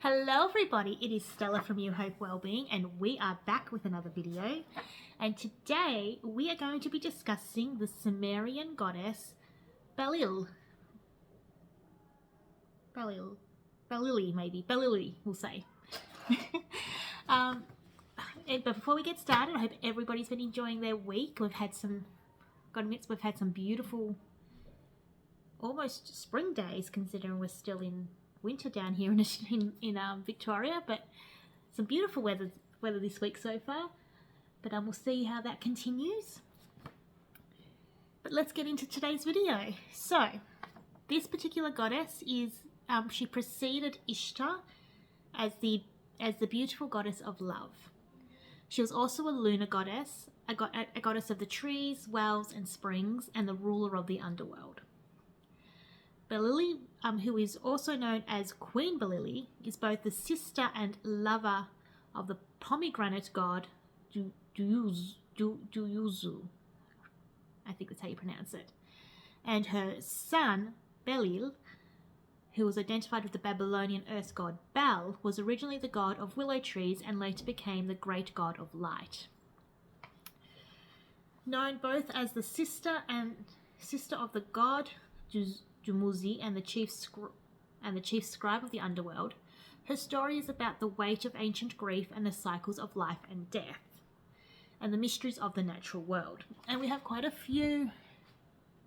Hello everybody, it is Stella from You Hope Wellbeing and we are back with another video, and today we are going to be discussing the Sumerian goddess Belili, we'll say. But before we get started, I hope everybody's been enjoying their week. We've had some beautiful, almost spring days, considering we're still in winter down here in Victoria, but some beautiful weather this week so far. But we'll see how that continues. But let's get into today's video. So this particular goddess is she preceded Ishtar as the beautiful goddess of love. She was also a lunar goddess, a goddess of the trees, wells and springs, and the ruler of the underworld. Belili, who is also known as Queen Belili, is both the sister and lover of the pomegranate god Duyuzu. I think that's how you pronounce it. And her son, Belil, who was identified with the Babylonian earth god Bel, was originally the god of willow trees and later became the great god of light. Known both as the sister of the god Dumuzi and the chief scribe of the underworld, her story is about the weight of ancient grief and the cycles of life and death, and the mysteries of the natural world. And we have quite a few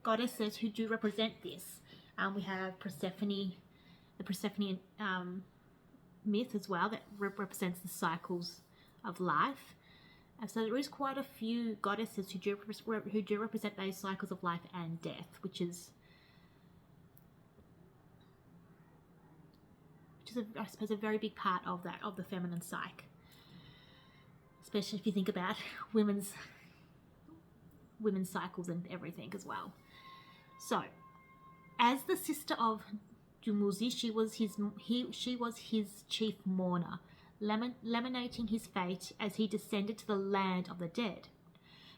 goddesses who do represent this. We have Persephone, the Persephone myth as well, that represents the cycles of life. And so there is quite a few goddesses who do represent those cycles of life and death, which is I suppose a very big part of the feminine psyche, especially if you think about women's cycles and everything as well. So, as the sister of Dumuzi, she was his chief mourner, lamenting his fate as he descended to the land of the dead.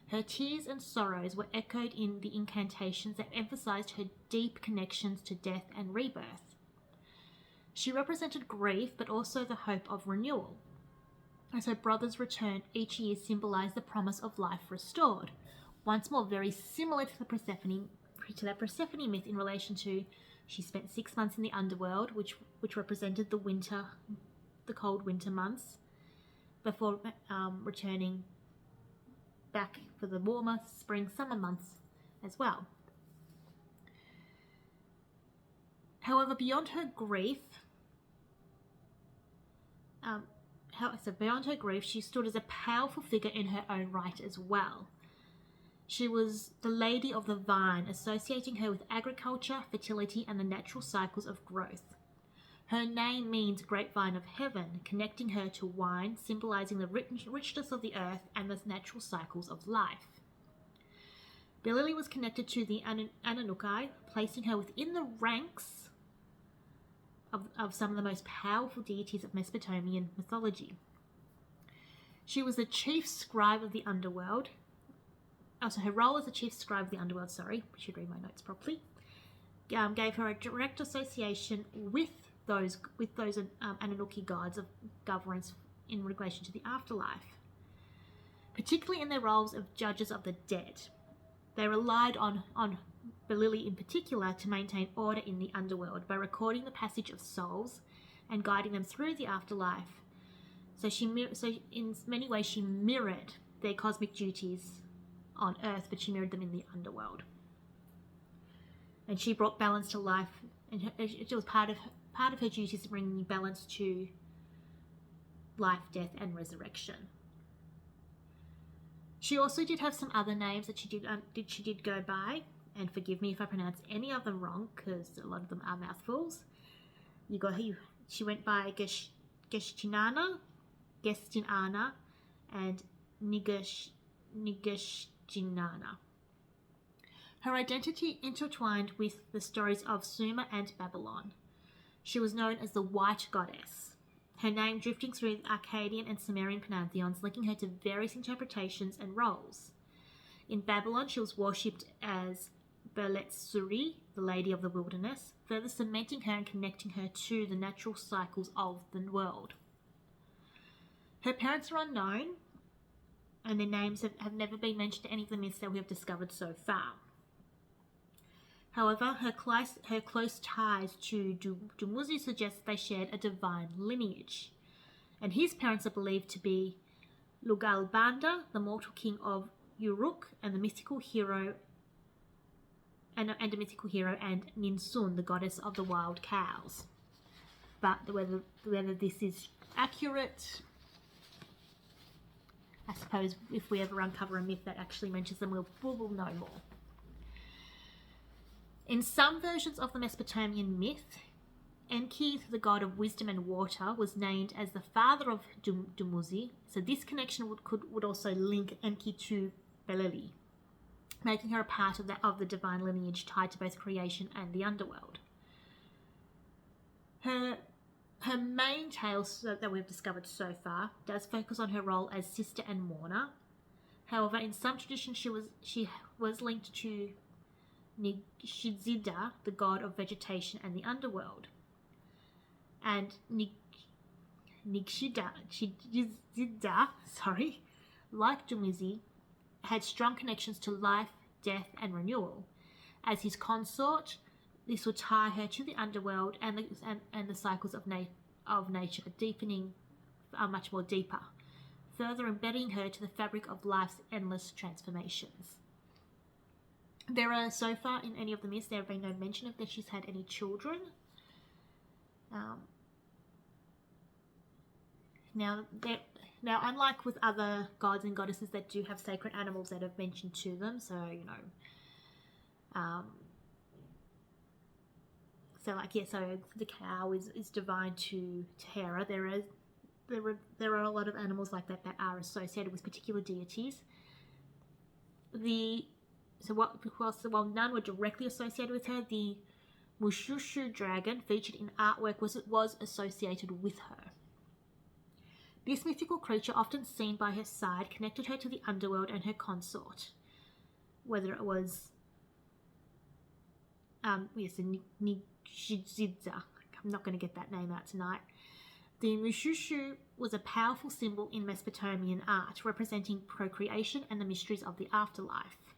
Her tears and sorrows were echoed in the incantations that emphasized her deep connections to death and rebirth. She represented grief, but also the hope of renewal. As her brother's return each year symbolized the promise of life restored. Once more, very similar to that Persephone myth in relation to she spent 6 months in the underworld, which represented the cold winter months, before returning back for the warmer spring, summer months as well. However, beyond her grief, she stood as a powerful figure in her own right as well. She was the Lady of the Vine, associating her with agriculture, fertility, and the natural cycles of growth. Her name means grapevine of heaven, connecting her to wine, symbolizing the richness of the earth and the natural cycles of life. Belili was connected to the Anunnaki, placing her within the ranks of some of the most powerful deities of Mesopotamian mythology. She was the chief scribe of the underworld. Also, her role as the chief scribe of the underworld, I should read my notes properly, gave her a direct association with those Anunnaki gods of governance in relation to the afterlife, particularly in their roles of judges of the dead. They relied on Belili in particular to maintain order in the underworld by recording the passage of souls and guiding them through the afterlife. So in many ways she mirrored their cosmic duties on earth, but she mirrored them in the underworld. And she brought balance to life, and it was part of her duties bringing balance to life, death, and resurrection. She also did have some other names that she did go by, and forgive me if I pronounce any of them wrong, because a lot of them are mouthfuls. She went by Geshtinana, and Nigashtinana. Her identity intertwined with the stories of Sumer and Babylon. She was known as the White Goddess, her name drifting through the Akkadian and Sumerian pantheons, linking her to various interpretations and roles. In Babylon, she was worshipped as Beletsuri, the Lady of the Wilderness, further cementing her and connecting her to the natural cycles of the world. Her parents are unknown, and their names have never been mentioned in any of the myths that we have discovered so far. However, her close ties to Dumuzi suggest they shared a divine lineage, and his parents are believed to be Lugalbanda, the mortal king of Uruk, and the mythical hero and Ninsun, the goddess of the wild cows. But whether this is accurate, I suppose if we ever uncover a myth that actually mentions them, we'll know more. In some versions of the Mesopotamian myth, Enki, the god of wisdom and water, was named as the father of Dumuzi, so this connection would also link Enki to Belili, making her a part of the divine lineage tied to both creation and the underworld. Her main tale that we've discovered so far does focus on her role as sister and mourner. However, in some traditions, she was linked to Nigshizida, the god of vegetation and the underworld. And Nigshizida, like Dumuzi, had strong connections to life, death, and renewal. As his consort, this would tie her to the underworld and the cycles of nature, much more deeper, further embedding her to the fabric of life's endless transformations. So far in any of the myths, there have been no mention of that she's had any children. Now, unlike with other gods and goddesses that do have sacred animals that have mentioned to them, so the cow is divine to Hera. There are a lot of animals like that are associated with particular deities. While none were directly associated with her, the Mushushu dragon featured in artwork was associated with her. This mythical creature, often seen by her side, connected her to the underworld and her consort. Whether it was Nigshizida, I'm not going to get that name out tonight. The Mushushu was a powerful symbol in Mesopotamian art, representing procreation and the mysteries of the afterlife,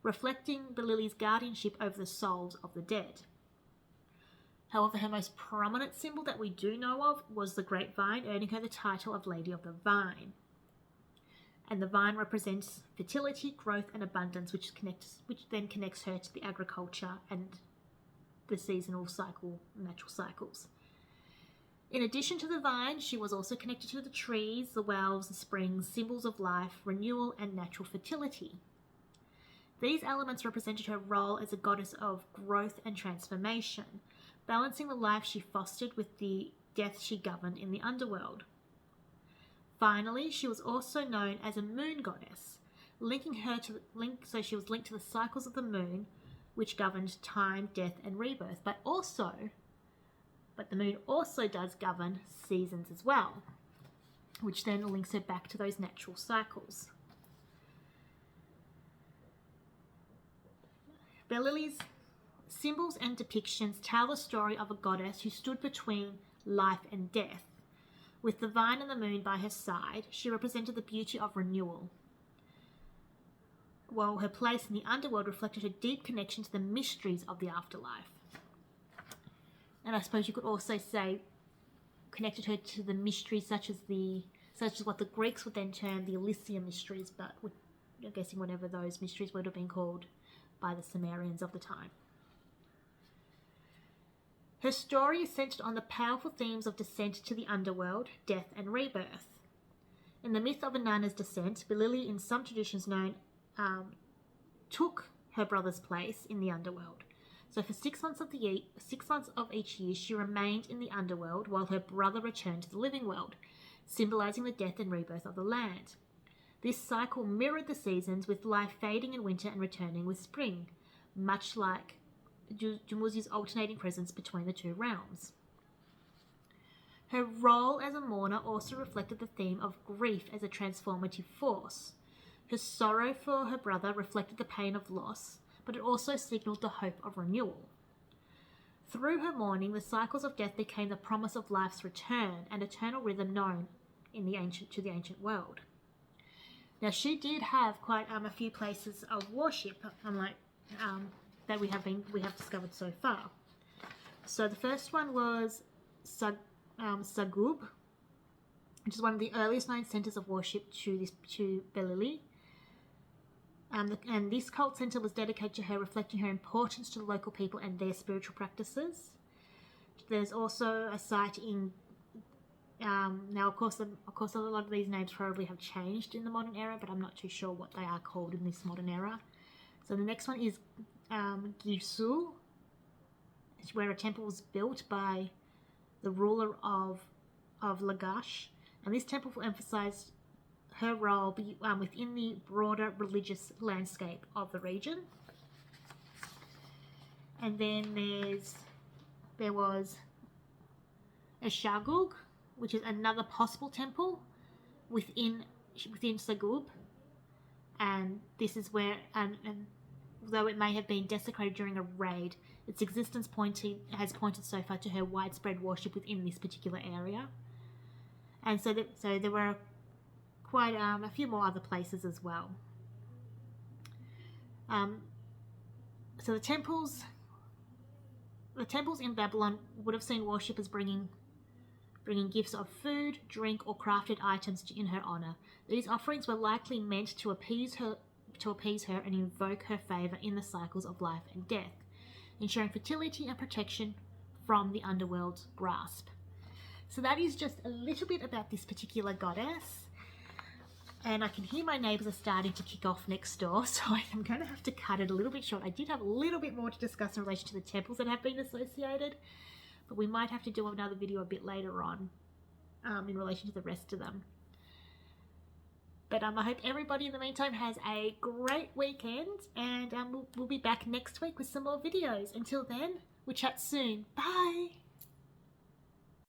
reflecting Belili's guardianship over the souls of the dead. However, her most prominent symbol that we do know of was the grapevine, earning her the title of Lady of the Vine. And the vine represents fertility, growth, and abundance, which then connects her to the agriculture and the seasonal cycle, natural cycles. In addition to the vine, she was also connected to the trees, the wells, the springs, symbols of life, renewal, and natural fertility. These elements represented her role as a goddess of growth and transformation, balancing the life she fostered with the death she governed in the underworld. Finally, she was also known as a moon goddess, so she was linked to the cycles of the moon, which governed time, death, and rebirth. But the moon also does govern seasons as well, which then links her back to those natural cycles. Belili's symbols and depictions tell the story of a goddess who stood between life and death. With the vine and the moon by her side, she represented the beauty of renewal, while her place in the underworld reflected her deep connection to the mysteries of the afterlife. And I suppose you could also say connected her to the mysteries such as what the Greeks would then term the Elysium mysteries, but I'm guessing whatever those mysteries would have been called by the Sumerians of the time. Her story is centered on the powerful themes of descent to the underworld, death, and rebirth. In the myth of Inanna's descent, Belili, in some traditions took her brother's place in the underworld. So for 6 months of each year, she remained in the underworld while her brother returned to the living world, symbolizing the death and rebirth of the land. This cycle mirrored the seasons, with life fading in winter and returning with spring, much like Dumuzi's alternating presence between the two realms. Her role as a mourner also reflected the theme of grief as a transformative force. Her sorrow for her brother reflected the pain of loss, but it also signaled the hope of renewal. Through her mourning, the cycles of death became the promise of life's return and eternal rhythm known to the ancient world. Now, she did have quite a few places of worship, unlike that we have discovered so far. So the first one was Sagub, which is one of the earliest known centers of worship to Belili. And this cult center was dedicated to her, reflecting her importance to the local people and their spiritual practices. There's also a site in now, of course, a lot of these names probably have changed in the modern era, but I'm not too sure what they are called in this modern era. So the next one is Gisu, where a temple was built by the ruler of Lagash, and this temple emphasized her role within the broader religious landscape of the region. And then there was Eshagug, which is another possible temple within Sagub, and this is where, and though it may have been desecrated during a raid, its existence has pointed so far to her widespread worship within this particular area. And so there were quite a few more other places as well. So the temples in Babylon would have seen worshippers bringing gifts of food, drink, or crafted items in her honor. These offerings were likely meant to appease her and invoke her favor in the cycles of life and death, ensuring fertility and protection from the underworld's grasp. So that is just a little bit about this particular goddess. And I can hear my neighbours are starting to kick off next door, so I'm going to have to cut it a little bit short. I did have a little bit more to discuss in relation to the temples that have been associated, but we might have to do another video a bit later on in relation to the rest of them. But I hope everybody in the meantime has a great weekend, and we'll be back next week with some more videos. Until then, we'll chat soon. Bye!